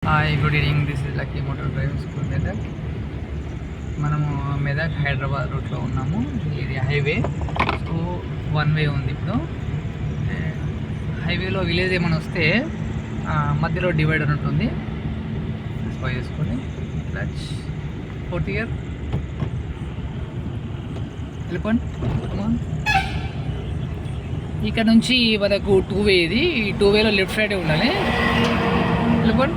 Hi, good evening. This is lucky motor driving school Medak. మనము మెదక్ హైదరాబాద్ రూట్లో ఉన్నాము. ఇది హైవే, సో వన్ వే ఉంది. ఇప్పుడు హైవేలో విలేజ్ ఏమైనా వస్తే మధ్యలో డివైడర్ ఉంటుంది. స్పై చేసుకొని క్లచ్, ఫోర్త్ ఇయర్ వెళ్ళిపోండి. ఇక్కడ నుంచి మనకు టూ వే. ఇది ఈ టూ వేలో లెఫ్ట్ సైడే ఉండాలి. వెళ్ళిపోండి.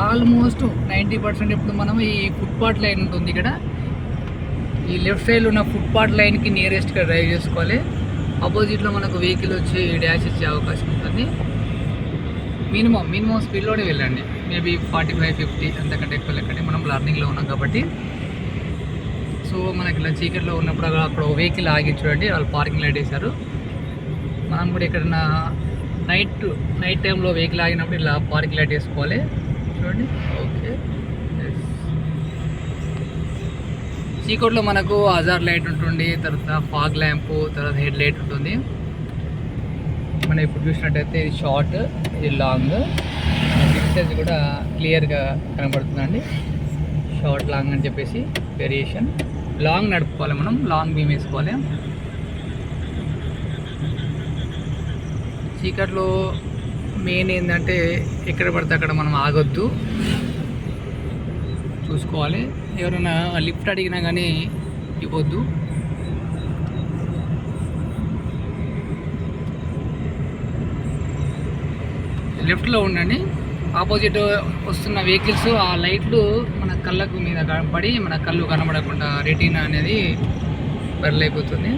ఆల్మోస్ట్ 90% ఇప్పుడు మనం ఈ ఫుట్పాత్ లైన్ ఉంటుంది ఇక్కడ. ఈ లెఫ్ట్ సైడ్లో ఉన్న ఫుట్పాత్ లైన్కి నియరెస్ట్గా డ్రైవ్ చేసుకోవాలి. ఆపోజిట్లో మనకు వెహికల్ వచ్చి డ్యాష్ ఇచ్చే అవకాశం ఉంటుంది. మినిమం స్పీడ్లోనే వెళ్ళండి. మేబీ 45-50 అంతకంటే ఎక్కువ లెక్కండి. మనం లర్నింగ్లో ఉన్నాం కాబట్టి. సో మనకి ఇలా చీకట్లో ఉన్నప్పుడు అక్కడ వెహికల్ ఆగి చూడండి, వాళ్ళు పార్కింగ్ లైట్ వేశారు. మనం కూడా ఎక్కడన్నా నైట్ టైంలో వెహికల్ ఆగినప్పుడు ఇలా పార్కింగ్ లైట్ వేసుకోవాలి. చూడండి. ఓకే, చీకట్లో మనకు హజార్ లైట్ ఉంటుంది, తర్వాత ఫాగ్ ల్యాంపు, తర్వాత హెడ్ లైట్ ఉంటుంది. మనం ఇప్పుడు చూసినట్టయితే ఇది షార్ట్, ఇది లాంగ్. డిస్టెన్స్ కూడా క్లియర్గా కనబడుతుందండి. షార్ట్ లాంగ్ అని చెప్పేసి వేరియేషన్. లాంగ్ నడుపుకోవాలి, మనం లాంగ్ బీమ్ వేసుకోవాలి. చీకట్లో మెయిన్ ఏంటంటే ఎక్కడ పడితే అక్కడ మనం ఆగొద్దు, చూసుకోవాలి. ఎవరైనా లిఫ్ట్ అడిగినా కానీ ఇవ్వద్దు. లెఫ్ట్లో ఉండండి. ఆపోజిట్ వస్తున్న వెహికల్స్ ఆ లైట్లు మన కళ్ళకు మీద పడి మన కళ్ళు కనబడకుండా రెటీనా అనేది బర్లైపోతుంది.